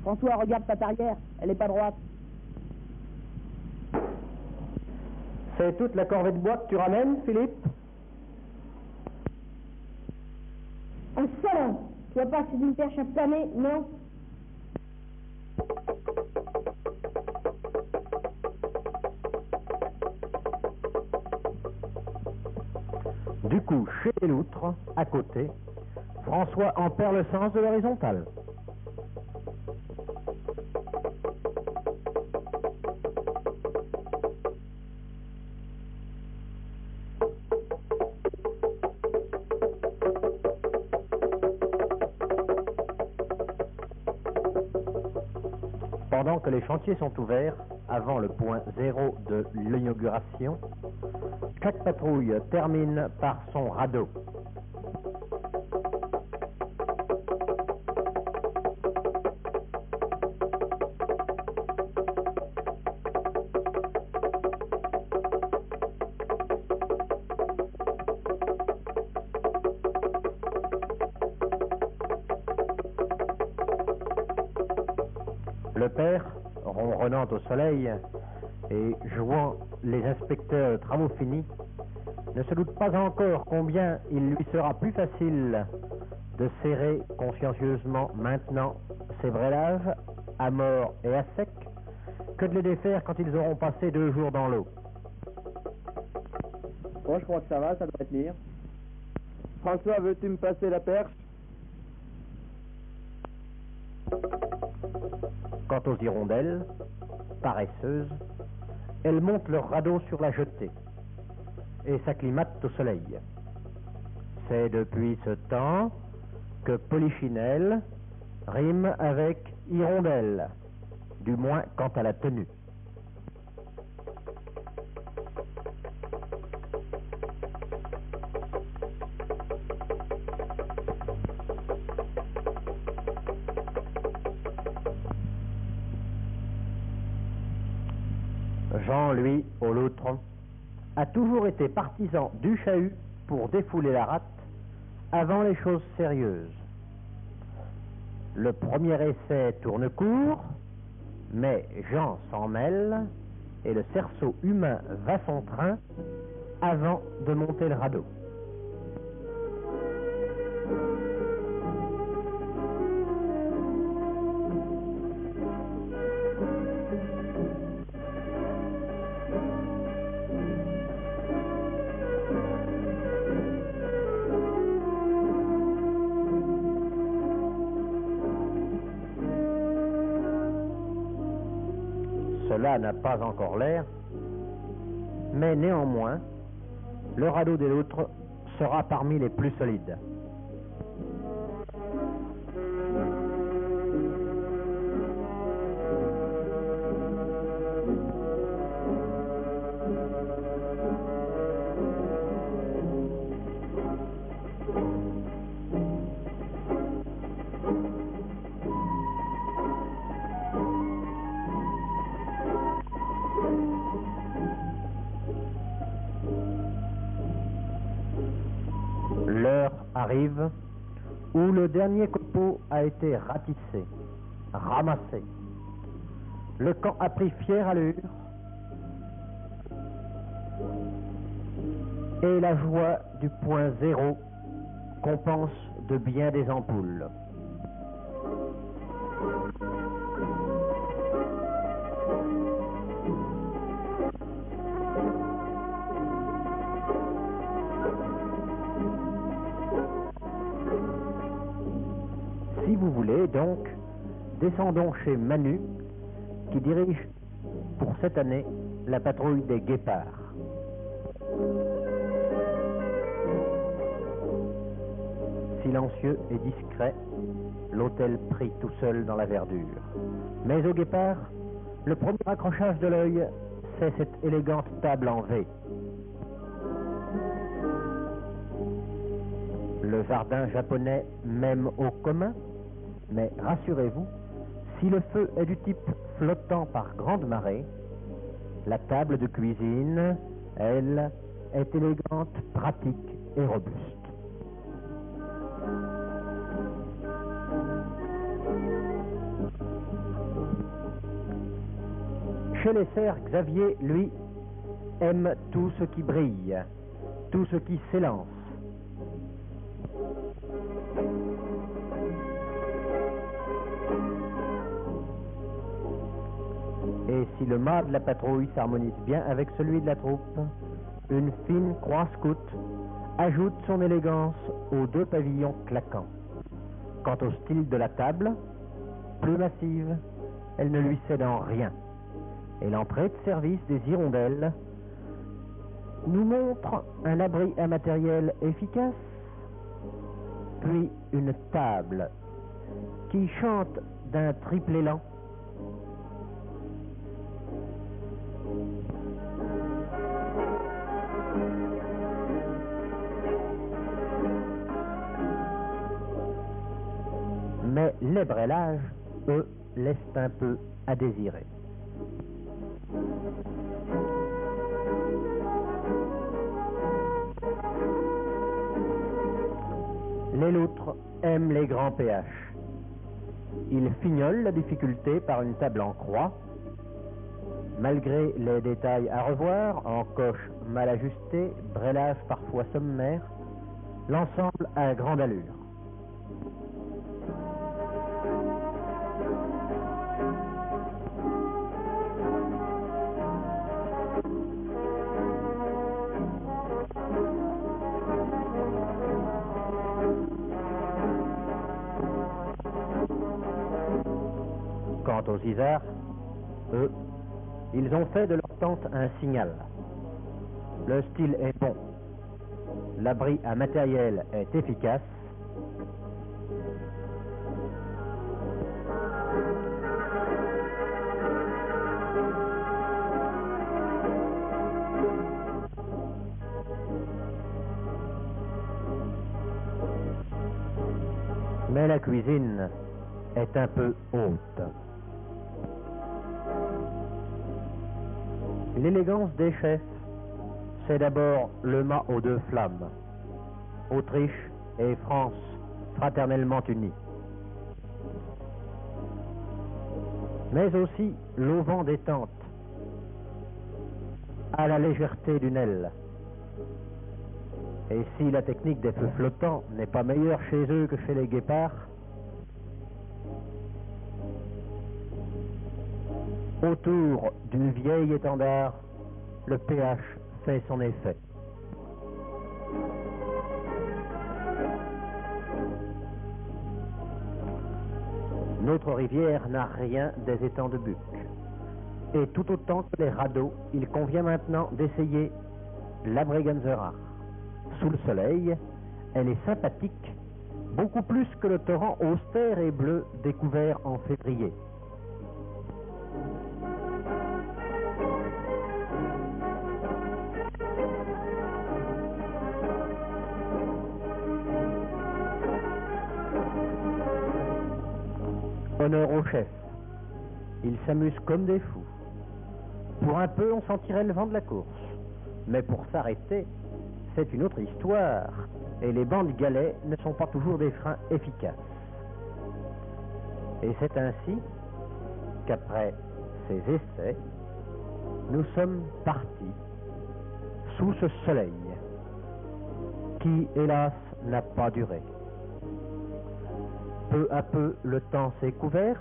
François, regarde ta tarière, elle est pas droite. C'est toute la corvée de bois que tu ramènes, Philippe? Un salon. Tu vois pas que c'est une perche à planer, non? Du coup, chez les loutres, à côté, François en perd le sens de l'horizontale. Pendant que les chantiers sont ouverts, avant le point zéro de l'inauguration, chaque patrouille termine par son radeau. Le père, ronronnant au soleil et jouant les inspecteurs de travaux finis, ne se doute pas encore combien il lui sera plus facile de serrer consciencieusement maintenant ces braillages à mort et à sec que de les défaire quand ils auront passé 2 jours dans l'eau. Bon, je crois que ça va, ça doit tenir. François, veux-tu me passer la perche? Quant aux hirondelles, paresseuses, elles montent leur radeau sur la jetée et s'acclimatent au soleil. C'est depuis ce temps que polichinelle rime avec hirondelle, du moins quant à la tenue. Jean, lui, au loutre, a toujours été partisan du chahut pour défouler la rate avant les choses sérieuses. Le premier essai tourne court, mais Jean s'en mêle et le cerceau humain va son train avant de monter le radeau. Cela n'a pas encore l'air, mais néanmoins, le radeau des loutres sera parmi les plus solides. L'heure arrive où le dernier copeau a été ratissé, ramassé. Le camp a pris fière allure et la joie du point zéro compense de bien des ampoules. Si vous voulez, donc, descendons chez Manu, qui dirige pour cette année la patrouille des guépards. Silencieux et discret, l'hôtel pris tout seul dans la verdure. Mais au guépard, le premier accrochage de l'œil, c'est cette élégante table en V. Le jardin japonais même au commun, mais rassurez-vous, si le feu est du type flottant par grande marée, la table de cuisine, elle, est élégante, pratique et robuste. Chez les cerfs, Xavier, lui, aime tout ce qui brille, tout ce qui s'élance. Et si le mât de la patrouille s'harmonise bien avec celui de la troupe, une fine croix scout ajoute son élégance aux deux pavillons claquants. Quant au style de la table, plus massive, elle ne lui cède en rien. Et l'entrée de service des hirondelles nous montre un abri à matériel efficace, puis une table qui chante d'un triple élan. Mais les brélages, eux, laissent un peu à désirer. Les loutres aiment les grands pH. Ils fignolent la difficulté par une table en croix. Malgré les détails à revoir, encoche mal ajustée, brélage parfois sommaire, l'ensemble a grande allure. Quant aux isards, eux, ils ont fait de leur tente un signal. Le style est bon. L'abri à matériel est efficace. Mais la cuisine est un peu haute. L'élégance des chefs, c'est d'abord le mât aux deux flammes. Autriche et France, fraternellement unis. Mais aussi l'auvent des tentes, à la légèreté d'une aile. Et si la technique des feux flottants n'est pas meilleure chez eux que chez les guépards, autour du vieil étendard, le pH fait son effet. Notre rivière n'a rien des étangs de Buc. Et tout autant que les radeaux, il convient maintenant d'essayer la Bregenzer. Sous le soleil, elle est sympathique, beaucoup plus que le torrent austère et bleu découvert en février. Honneur au chef. Ils s'amusent comme des fous. Pour un peu, on sentirait le vent de la course. Mais pour s'arrêter, c'est une autre histoire. Et les bancs de galets ne sont pas toujours des freins efficaces. Et c'est ainsi qu'après ces essais, nous sommes partis sous ce soleil qui, hélas, n'a pas duré. Peu à peu, le temps s'est couvert,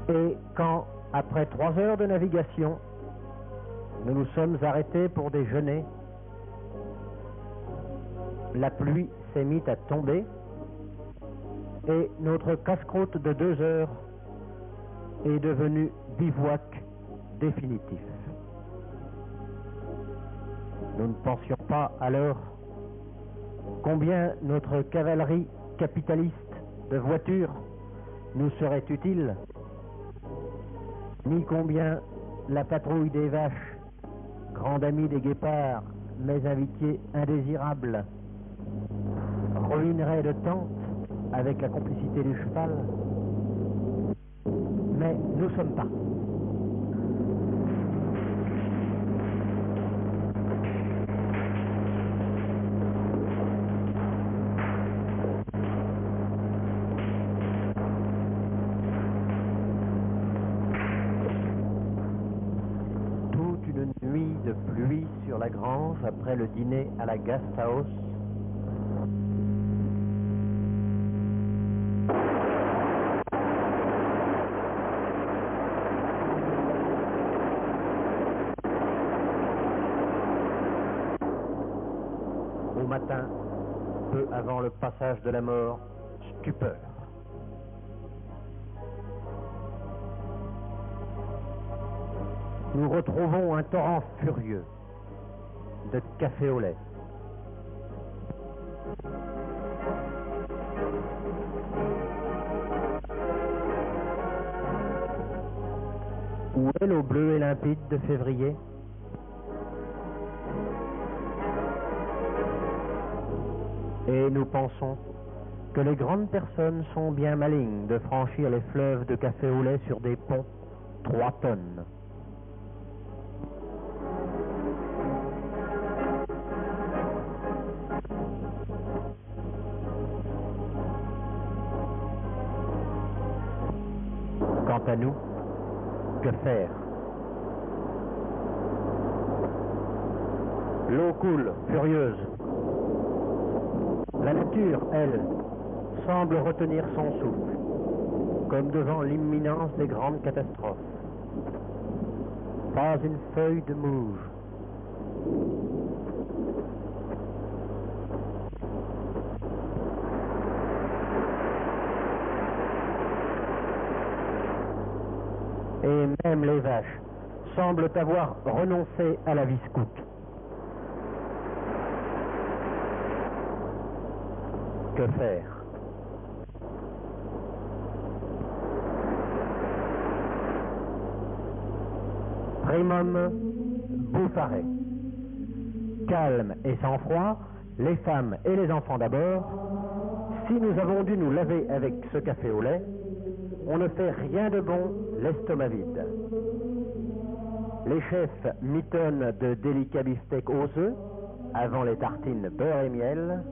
et quand, après 3 heures de navigation, nous nous sommes arrêtés pour déjeuner, la pluie s'est mise à tomber, et notre casse-croûte de 2 heures est devenu bivouac définitif. Nous ne pensions pas alors combien notre cavalerie capitaliste de voitures nous serait utile, ni combien la patrouille des vaches, grande amie des guépards, mais invité indésirable, ruinerait de tente avec la complicité du cheval. Mais nous sommes partis. de pluie sur la grange après le dîner à la Gasthaus. Au matin, peu avant le passage de la mort, stupeur. Nous retrouvons un torrent furieux de café au lait. Où est l'eau bleue et limpide de février? Et nous pensons que les grandes personnes sont bien malignes de franchir les fleuves de café au lait sur des ponts 3 tonnes. Quant à nous, que faire? L'eau coule, furieuse. La nature, elle, semble retenir son souffle, comme devant l'imminence des grandes catastrophes. Pas une feuille de mouge. Et même les vaches semblent avoir renoncé à la vie scout. Que faire? Primum Bouffare. Calme et sang-froid, les femmes et les enfants d'abord. Si nous avons dû nous laver avec ce café au lait, on ne fait rien de bon l'estomac vide. Les chefs mitonnent de délicats beefsteaks aux œufs, avant les tartines beurre et miel,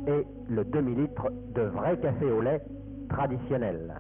et le demi-litre de vrai café au lait traditionnel.